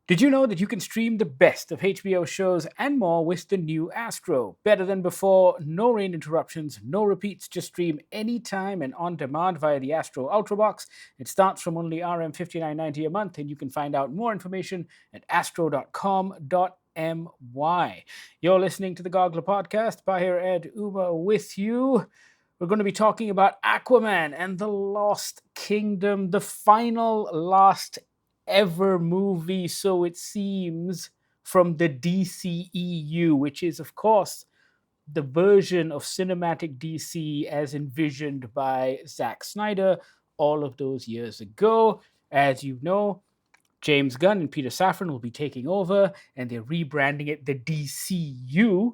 Did you know that you can stream the best of HBO shows and more with the new Astro? Better than before, no rain interruptions, no repeats, just stream anytime and on demand via the Astro Ultrabox. It starts from only RM59.90 a month, and you can find out more information at astro.com.my. You're listening to the Goggler Podcast. Bahir and Uma with you. We're going to be talking about Aquaman and the Lost Kingdom, the final last ever movie, so it seems, from the DCEU, which is, of course, the version of cinematic DC as envisioned by Zack Snyder all of those years ago. As you know, James Gunn and Peter Safran will be taking over, and they're rebranding it the DCU.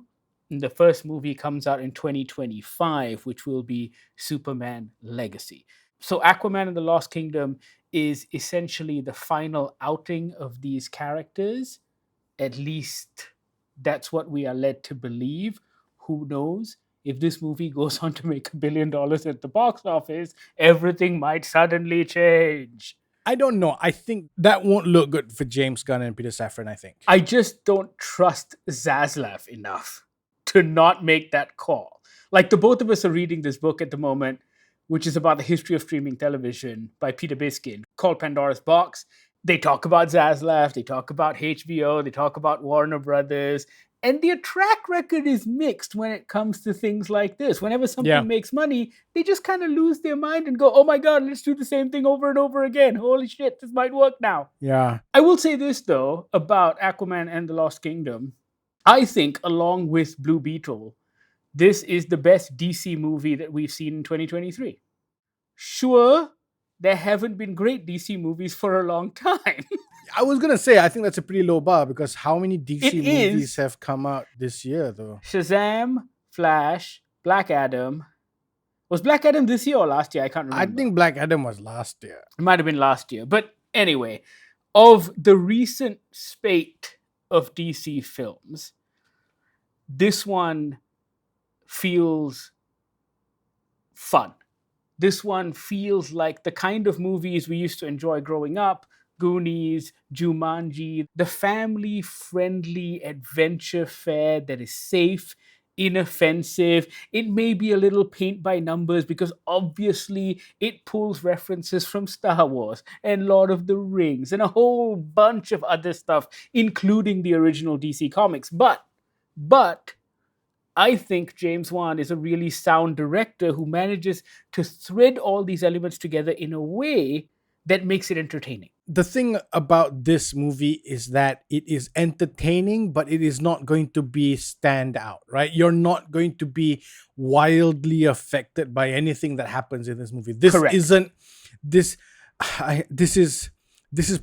And the first movie comes out in 2025, which will be Superman Legacy. So Aquaman and the Lost Kingdom is essentially the final outing of these characters. At least that's what we are led to believe. Who knows? If this movie goes on to make $1 billion at the box office, everything might suddenly change. I don't know. I think that won't look good for James Gunn and Peter Safran, I think. I just don't trust Zaslav enough to not make that call. Like, the both of us are reading this book at the moment, which is about the history of streaming television by Peter Biskin, called Pandora's Box. They talk about Zaslav, they talk about HBO, they talk about Warner Brothers, and their track record is mixed when it comes to things like this. Whenever something makes money, they just kind of lose their mind and go, oh my God, let's do the same thing over and over again. Holy shit, this might work now. Yeah. I will say this, though, about Aquaman and the Lost Kingdom. I think, along with Blue Beetle, this is the best DC movie that we've seen in 2023. Sure, there haven't been great DC movies for a long time. I was going to say, I think that's a pretty low bar because how many DC movies have come out this year, though? Shazam, Flash, Black Adam. Was Black Adam this year or last year? I can't remember. I think Black Adam was last year. It might have been last year. But anyway, of the recent spate of DC films, this one feels fun. This one feels like the kind of movies we used to enjoy growing up. Goonies, Jumanji, the family-friendly adventure fare that is safe, inoffensive. It may be a little paint by numbers because obviously it pulls references from Star Wars and Lord of the Rings and a whole bunch of other stuff, including the original DC comics. But I think James Wan is a really sound director who manages to thread all these elements together in a way that makes it entertaining. The thing about this movie is that it is entertaining, but it is not going to be stand out, right? You're not going to be wildly affected by anything that happens in this movie. This Correct. isn't this. This is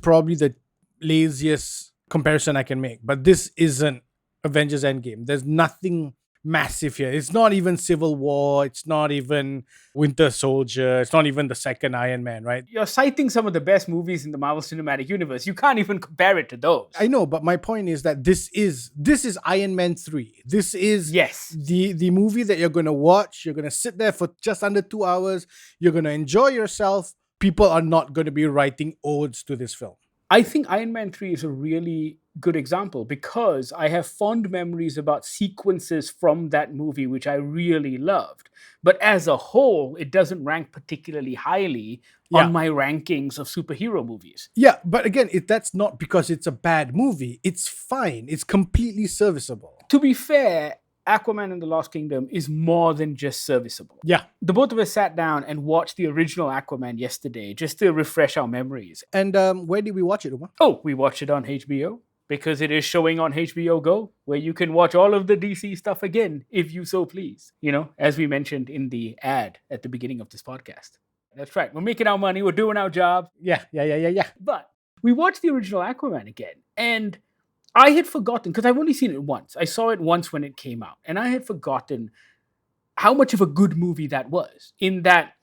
probably the laziest comparison I can make, but this isn't Avengers Endgame. There's nothing massive here. It's not even Civil War. It's not even Winter Soldier. It's not even the second Iron Man, right? You're citing some of the best movies in the Marvel Cinematic Universe. You can't even compare it to those. I know, but my point is that this is Iron Man 3. This is the movie that you're going to watch. You're going to sit there for just under 2 hours. You're going to enjoy yourself. People are not going to be writing odes to this film. I think Iron Man 3 is a really good example because I have fond memories about sequences from that movie, which I really loved. But as a whole, it doesn't rank particularly highly on my rankings of superhero movies. Yeah, but again, that's not because it's a bad movie. It's fine. It's completely serviceable. To be fair, Aquaman and the Lost Kingdom is more than just serviceable. Yeah. The both of us sat down and watched the original Aquaman yesterday just to refresh our memories. And where did we watch it, Uma? Oh, we watched it on HBO because it is showing on HBO Go, where you can watch all of the DC stuff again, if you so please. You know, as we mentioned in the ad at the beginning of this podcast. That's right. We're making our money. We're doing our job. Yeah. But we watched the original Aquaman again, and I had forgotten, because I've only seen it once. I saw it once when it came out, and I had forgotten how much of a good movie that was, in that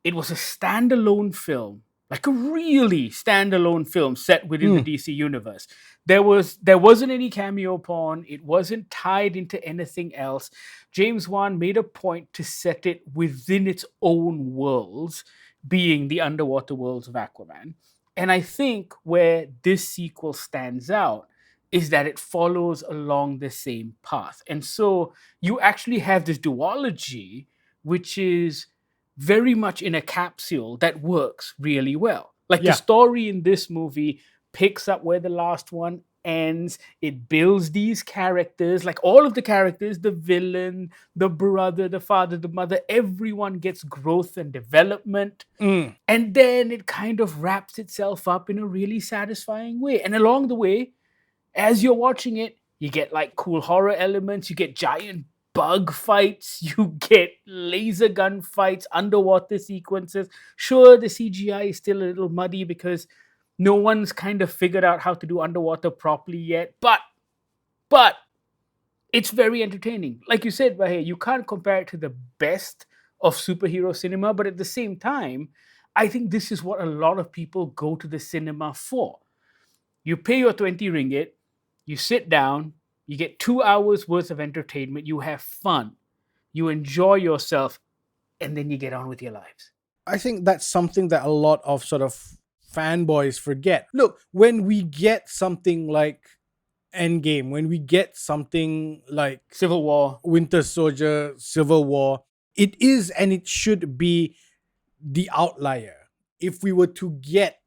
it was a standalone film, like a really standalone film set within the DC universe. There wasn't any cameo porn. It wasn't tied into anything else. James Wan made a point to set it within its own worlds, being the underwater worlds of Aquaman. And I think where this sequel stands out is that it follows along the same path. And so you actually have this duology, which is very much in a capsule that works really well. Like the Yeah. story in this movie picks up where the last one ends. It builds these characters, like all of the characters, the villain, the brother, the father, the mother, everyone gets growth and development. Mm. And then it kind of wraps itself up in a really satisfying way. And along the way, as you're watching it, you get like cool horror elements, you get giant bug fights, you get laser gun fights, underwater sequences. Sure, the CGI is still a little muddy because no one's kind of figured out how to do underwater properly yet, but it's very entertaining. Like you said, Bahir, you can't compare it to the best of superhero cinema, but at the same time, I think this is what a lot of people go to the cinema for. You pay your 20 ringgit, you sit down, you get 2 hours worth of entertainment, you have fun, you enjoy yourself, and then you get on with your lives. I think that's something that a lot of sort of fanboys forget. Look, when we get something like Endgame, when we get something like Civil War. Winter Soldier, Civil War, it is and it should be the outlier. If we were to get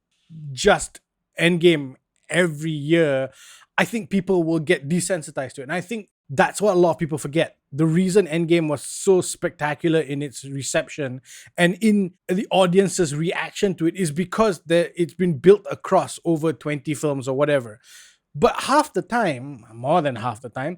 just Endgame every year, I think people will get desensitized to it. And I think that's what a lot of people forget. The reason Endgame was so spectacular in its reception and in the audience's reaction to it is because it's been built across over 20 films or whatever. But half the time, more than half the time,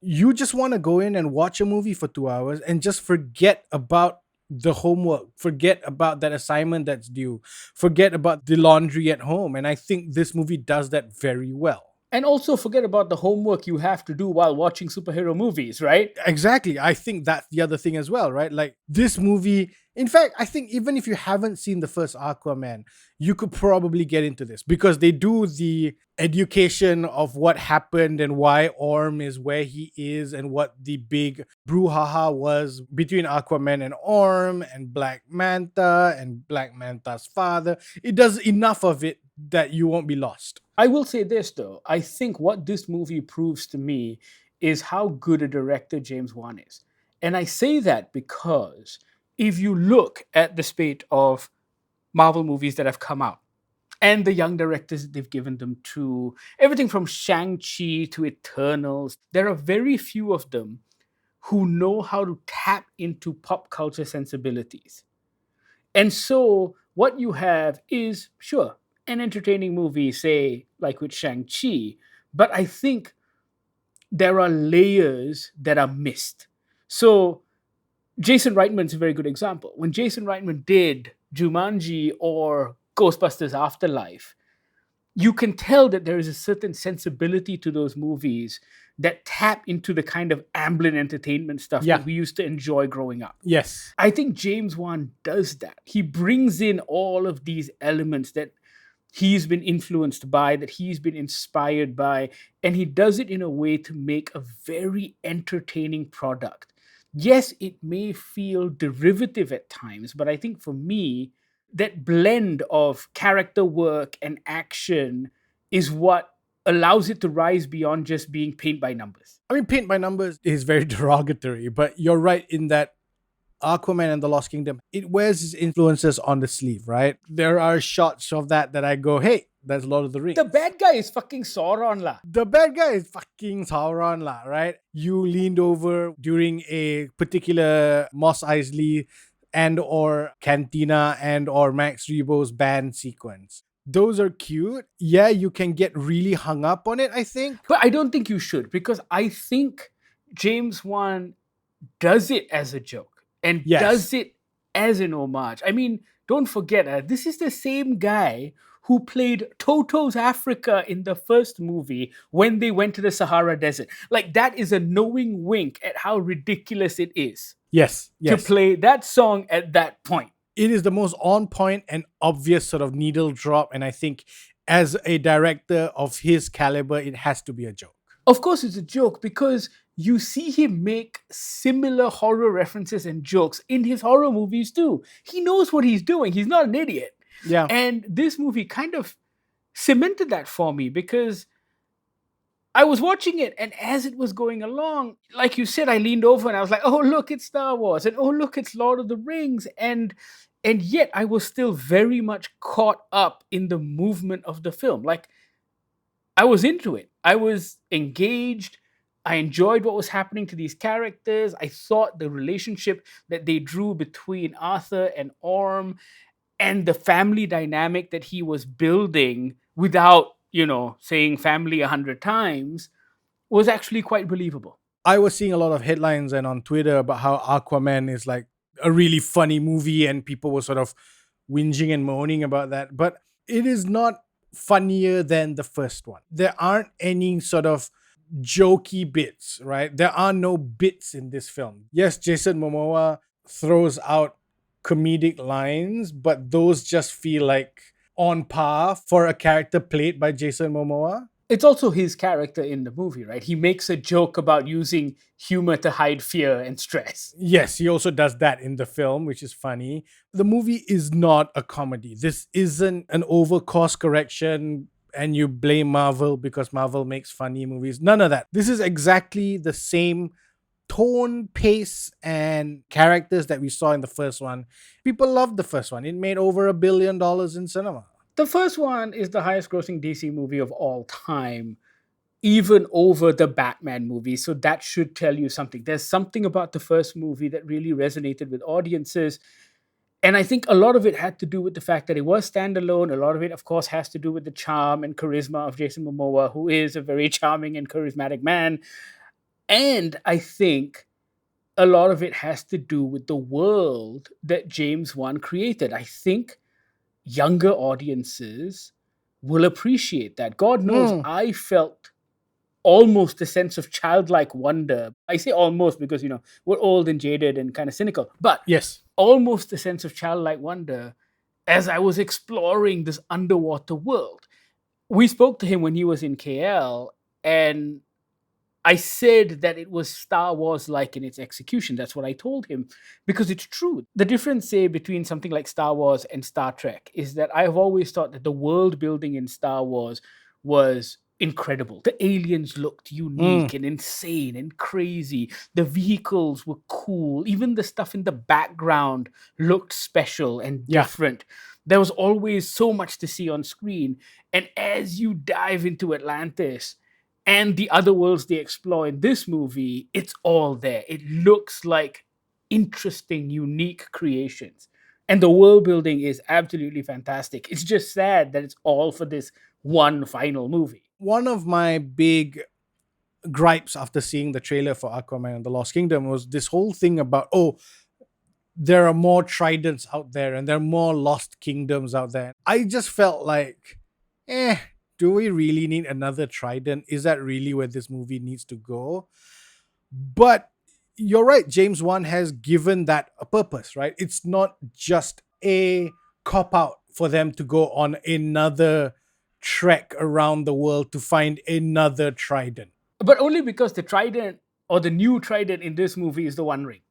you just want to go in and watch a movie for 2 hours and just forget about the homework, forget about that assignment that's due, forget about the laundry at home. And I think this movie does that very well. And also forget about the homework you have to do while watching superhero movies, right? Exactly. I think that's the other thing as well, right? Like this movie, in fact, I think even if you haven't seen the first Aquaman, you could probably get into this because they do the education of what happened and why Orm is where he is and what the big brouhaha was between Aquaman and Orm and Black Manta and Black Manta's father. It does enough of it that you won't be lost. I will say this though. I think what this movie proves to me is how good a director James Wan is. And I say that because if you look at the spate of Marvel movies that have come out and the young directors they've given them to everything from Shang-Chi to Eternals, there are very few of them who know how to tap into pop culture sensibilities. And so what you have is, sure, an entertaining movie, say, like with Shang-Chi, but I think there are layers that are missed. So Jason Reitman's a very good example. When Jason Reitman did Jumanji or Ghostbusters Afterlife, you can tell that there is a certain sensibility to those movies that tap into the kind of Amblin entertainment stuff Yeah. that we used to enjoy growing up. Yes. I think James Wan does that. He brings in all of these elements that he's been influenced by, that he's been inspired by, and he does it in a way to make a very entertaining product. Yes, it may feel derivative at times, but I think for me, that blend of character work and action is what allows it to rise beyond just being paint by numbers. I mean, paint by numbers is very derogatory, but you're right in that Aquaman and the Lost Kingdom, it wears its influences on the sleeve, right? There are shots of that I go, hey, that's Lord of the Rings. The bad guy is fucking Sauron lah. The bad guy is fucking Sauron lah, right? You leaned over during a particular Mos Eisley and or Cantina and or Max Rebo's band sequence. Those are cute. Yeah, you can get really hung up on it, I think. But I don't think you should, because I think James Wan does it as a joke and Yes. does it as an homage. I mean, don't forget, this is the same guy who played Toto's Africa in the first movie when they went to the Sahara Desert. Like, that is a knowing wink at how ridiculous it is Yes. to play that song at that point. It is the most on point and obvious sort of needle drop. And I think as a director of his caliber, it has to be a joke. Of course, it's a joke because you see him make similar horror references and jokes in his horror movies too. He knows what he's doing. He's not an idiot. Yeah. And this movie kind of cemented that for me because I was watching it, and as it was going along, like you said, I leaned over and I was like, "Oh, look, it's Star Wars," and "Oh, look, it's Lord of the Rings," and yet I was still very much caught up in the movement of the film. Like I was into it. I was engaged. I enjoyed what was happening to these characters. I thought the relationship that they drew between Arthur and Orm and the family dynamic that he was building without, saying family 100 times was actually quite believable. I was seeing a lot of headlines and on Twitter about how Aquaman is like a really funny movie, and people were sort of whinging and moaning about that. But it is not funnier than the first one. There aren't any sort of jokey bits, right? There are no bits in this film. Yes, Jason Momoa throws out comedic lines, but those just feel like on par for a character played by Jason Momoa. It's also his character in the movie, right? He makes a joke about using humor to hide fear and stress. Yes, he also does that in the film, which is funny. The movie is not a comedy. This isn't an over course correction and you blame Marvel because Marvel makes funny movies. None of that. This is exactly the same tone, pace, and characters that we saw in the first one. People loved the first one. It made over $1 billion in cinema. The first one is the highest grossing DC movie of all time, even over the Batman movie. So that should tell you something. There's something about the first movie that really resonated with audiences. And I think a lot of it had to do with the fact that it was standalone. A lot of it, of course, has to do with the charm and charisma of Jason Momoa, who is a very charming and charismatic man. And I think a lot of it has to do with the world that James Wan created. I think younger audiences will appreciate that. God knows I felt almost a sense of childlike wonder. I say almost because, we're old and jaded and kind of cynical, but Yes. almost a sense of childlike wonder as I was exploring this underwater world. We spoke to him when he was in KL, and I said that it was Star Wars like in its execution. That's what I told him because it's true. The difference, say, between something like Star Wars and Star Trek is that I've always thought that the world building in Star Wars was incredible. The aliens looked unique and insane and crazy. The vehicles were cool. Even the stuff in the background looked special and different. There was always so much to see on screen. And as you dive into Atlantis and the other worlds they explore in this movie, it's all there. It looks like interesting, unique creations. And the world building is absolutely fantastic. It's just sad that it's all for this one final movie. One of my big gripes after seeing the trailer for Aquaman and the Lost Kingdom was this whole thing about, there are more tridents out there and there are more lost kingdoms out there. I just felt like, do we really need another trident? Is that really where this movie needs to go? But you're right, James Wan has given that a purpose, right? It's not just a cop-out for them to go on another trek around the world to find another trident. But only because the trident or the new trident in this movie is the One Ring.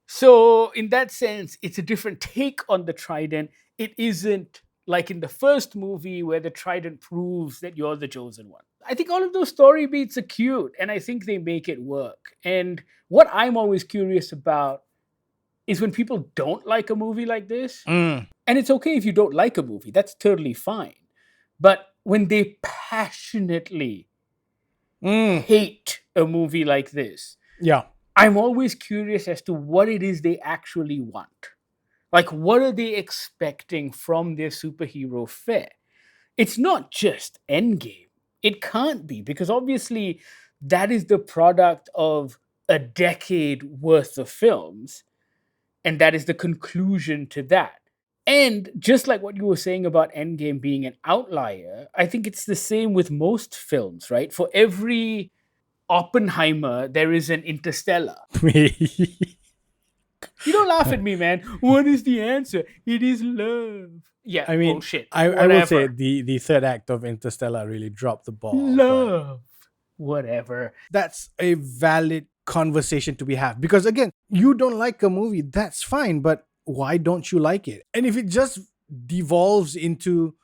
So in that sense, it's a different take on the trident. It isn't like in the first movie where the trident proves that you're the chosen one. I think all of those story beats are cute, and I think they make it work. And what I'm always curious about is when people don't like a movie like this, and it's okay if you don't like a movie, that's totally fine. But when they passionately hate a movie like this, I'm always curious as to what it is they actually want. Like, what are they expecting from their superhero fare? It's not just Endgame. It can't be, because obviously that is the product of a decade worth of films, and that is the conclusion to that. And just like what you were saying about Endgame being an outlier, I think it's the same with most films, right? For every Oppenheimer, there is an Interstellar. You don't laugh at me, man. What is the answer? It is love. Yeah, I mean, bullshit. I will say the third act of Interstellar really dropped the ball. Love. Whatever. That's a valid conversation to be had. Because again, you don't like a movie, that's fine, but why don't you like it? And if it just devolves into,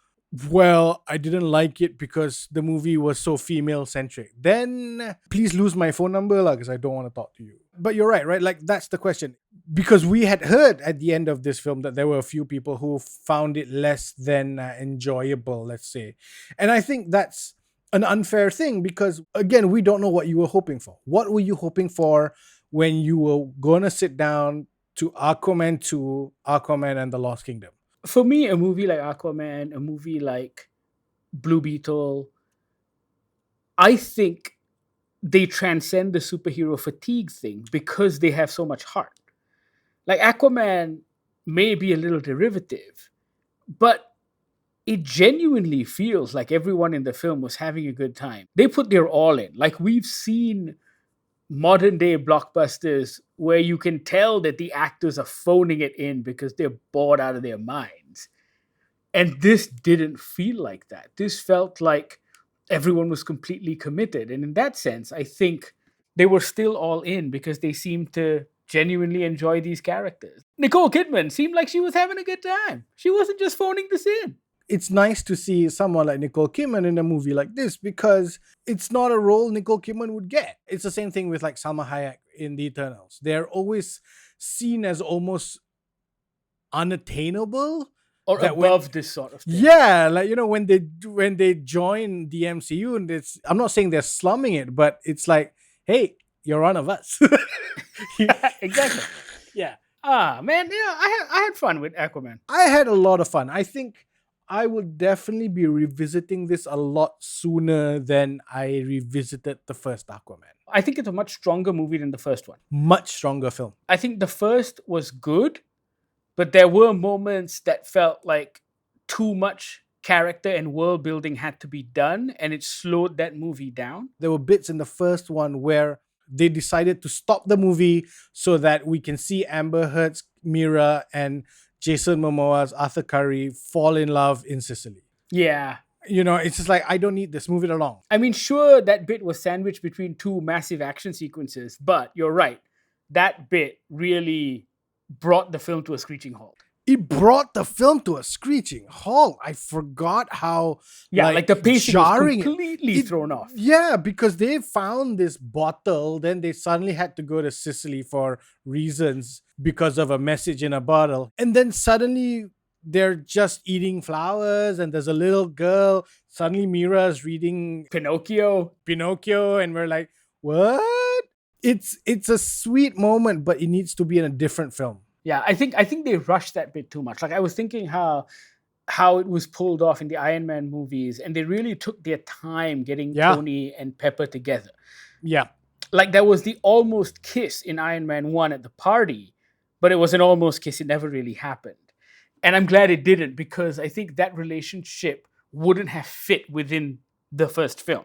well, I didn't like it because the movie was so female centric, then please lose my phone number because I don't want to talk to you. But you're right? Like, that's the question. Because we had heard at the end of this film that there were a few people who found it less than enjoyable, let's say. And I think that's an unfair thing because, again, we don't know what you were hoping for. What were you hoping for when you were going to sit down to Aquaman 2, Aquaman and the Lost Kingdom? For me, a movie like Aquaman, a movie like Blue Beetle, I think they transcend the superhero fatigue thing because they have so much heart. Like Aquaman may be a little derivative, but it genuinely feels like everyone in the film was having a good time. They put their all in. Like we've seen modern day blockbusters where you can tell that the actors are phoning it in because they're bored out of their minds. And this didn't feel like that. This felt like everyone was completely committed. And in that sense, I think they were still all in because they seemed to genuinely enjoy these characters. Nicole Kidman seemed like she was having a good time. She wasn't just phoning this in. It's nice to see someone like Nicole Kidman in a movie like this because it's not a role Nicole Kidman would get. It's the same thing with like Salma Hayek in The Eternals. They're always seen as almost unattainable or above this sort of thing. Yeah, like when they join the MCU, and I'm not saying they're slumming it, but it's like, hey, you're one of us. Exactly. Yeah. Man, yeah, I had fun with Aquaman. I had a lot of fun. I think I would definitely be revisiting this a lot sooner than I revisited the first Aquaman. I think it's a much stronger movie than the first one. Much stronger film. I think the first was good, but there were moments that felt like too much character and world building had to be done, and it slowed that movie down. There were bits in the first one where they decided to stop the movie so that we can see Amber Heard's Mira and Jason Momoa's Arthur Curry fall in love in Sicily. Yeah. It's just like, I don't need this. Move it along. I mean, sure, that bit was sandwiched between two massive action sequences, but you're right. That bit really brought the film to a screeching halt. It brought the film to a screeching halt. I forgot how like the pacing was completely thrown off. Yeah, because they found this bottle, then they suddenly had to go to Sicily for reasons because of a message in a bottle. And then suddenly they're just eating flowers and there's a little girl. Suddenly Mira's reading Pinocchio, and we're like, what? It's a sweet moment, but it needs to be in a different film. Yeah, I think they rushed that bit too much. Like I was thinking how it was pulled off in the Iron Man movies, and they really took their time getting Tony and Pepper together. Yeah. Like there was the almost kiss in Iron Man 1 at the party, but it was an almost kiss. It never really happened. And I'm glad it didn't, because I think that relationship wouldn't have fit within the first film.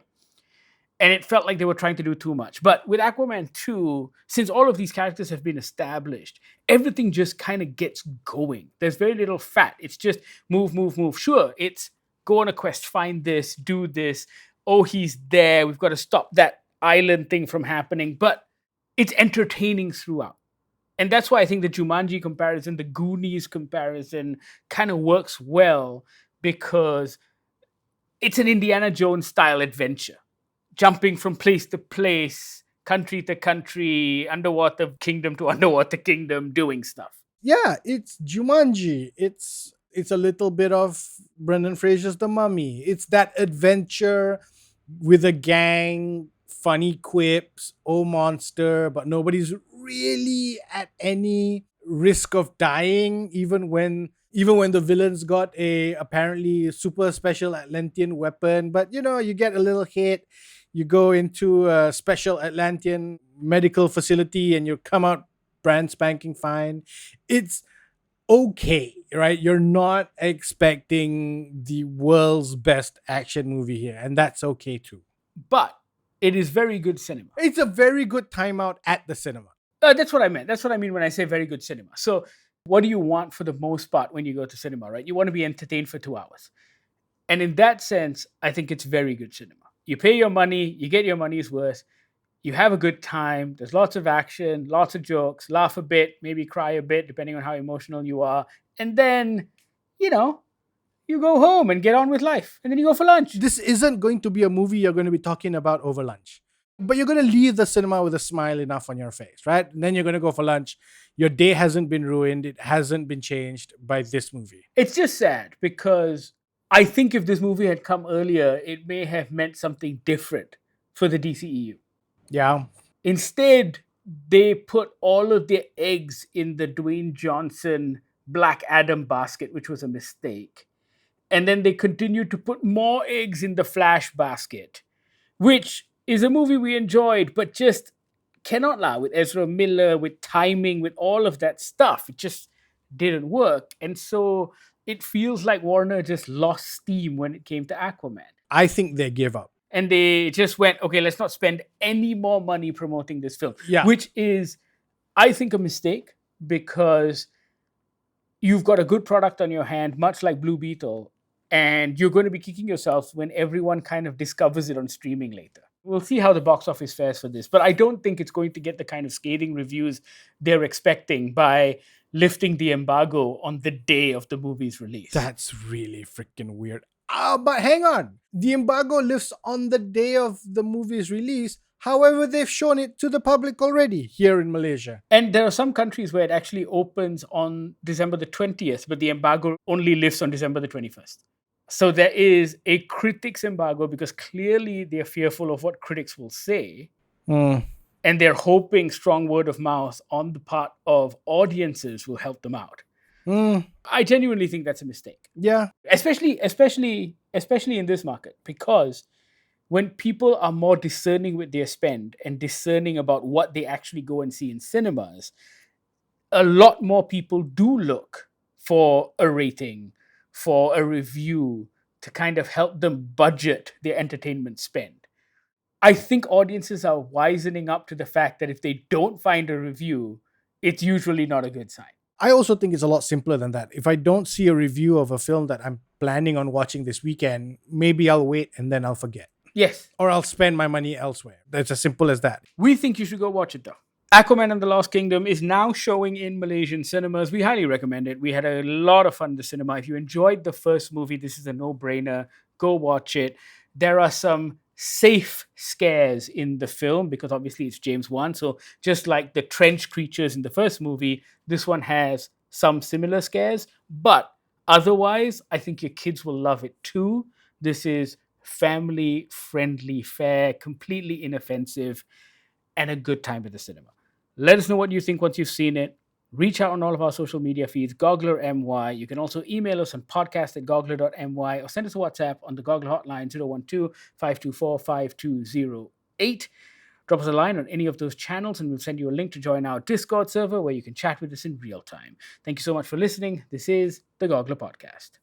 And it felt like they were trying to do too much. But with Aquaman 2, since all of these characters have been established, everything just kind of gets going. There's very little fat. It's just move, move, move. Sure, it's go on a quest, find this, do this. Oh, he's there. We've got to stop that island thing from happening. But it's entertaining throughout. And that's why I think the Jumanji comparison, the Goonies comparison kind of works well, because it's an Indiana Jones style adventure. Jumping from place to place, country to country, underwater kingdom to underwater kingdom, doing stuff. Yeah, it's Jumanji. It's a little bit of Brendan Fraser's The Mummy. It's that adventure with a gang, funny quips, oh monster, but nobody's really at any risk of dying, even when the villains got a apparently super special Atlantean weapon. But you get a little hit. You go into a special Atlantean medical facility and you come out brand spanking fine. It's okay, right? You're not expecting the world's best action movie here, and that's okay too. But it is very good cinema. It's a very good time out at the cinema. That's what I meant. That's what I mean when I say very good cinema. So what do you want for the most part when you go to cinema, right? You want to be entertained for 2 hours. And in that sense, I think it's very good cinema. You pay your money, you get your money's worth, you have a good time, there's lots of action, lots of jokes, laugh a bit, maybe cry a bit, depending on how emotional you are. And then you know, you go home and get on with life, and then you go for lunch. This isn't going to be a movie you're going to be talking about over lunch. But you're going to leave the cinema with a smile enough on your face, right? And then you're going to go for lunch. Your day hasn't been ruined. It hasn't been changed by this movie. It's just sad because I think if this movie had come earlier, it may have meant something different for the DCEU. Yeah. Instead, they put all of their eggs in the Dwayne Johnson Black Adam basket, which was a mistake. And then they continued to put more eggs in the Flash basket, which is a movie we enjoyed, but just cannot lie with Ezra Miller, with timing, with all of that stuff. It just didn't work. And so it feels like Warner just lost steam when it came to Aquaman. I think they gave up. And they just went, okay, let's not spend any more money promoting this film. Yeah. Which is, I think, a mistake because you've got a good product on your hand, much like Blue Beetle, and you're going to be kicking yourself when everyone kind of discovers it on streaming later. We'll see how the box office fares for this, but I don't think it's going to get the kind of scathing reviews they're expecting by lifting the embargo on the day of the movie's release. That's really freaking weird. But hang on. The embargo lifts on the day of the movie's release. However, they've shown it to the public already here in Malaysia. And there are some countries where it actually opens on December the 20th, but the embargo only lifts on December the 21st. So there is a critics embargo because clearly they're fearful of what critics will say. And they're hoping strong word of mouth on the part of audiences will help them out. I genuinely think that's a mistake. Yeah. Especially in this market, because when people are more discerning with their spend and discerning about what they actually go and see in cinemas, a lot more people do look for a rating, for a review to kind of help them budget their entertainment spend. I think audiences are wisening up to the fact that if they don't find a review, it's usually not a good sign. I also think it's a lot simpler than that. If I don't see a review of a film that I'm planning on watching this weekend, maybe I'll wait and then I'll forget. Yes. Or I'll spend my money elsewhere. That's as simple as that. We think you should go watch it though. Aquaman and the Lost Kingdom is now showing in Malaysian cinemas. We highly recommend it. We had a lot of fun in the cinema. If you enjoyed the first movie, this is a no-brainer. Go watch it. There are some safe scares in the film because obviously it's James Wan. So just like the trench creatures in the first movie, this one has some similar scares. But otherwise, I think your kids will love it too. This is family-friendly fare, completely inoffensive, and a good time at the cinema. Let us know what you think once you've seen it. Reach out on all of our social media feeds, Goggler MY. You can also email us on podcast@goggler.my or send us a WhatsApp on the Goggler hotline 012-524-5208. Drop us a line on any of those channels and we'll send you a link to join our Discord server where you can chat with us in real time. Thank you so much for listening. This is the Goggler Podcast.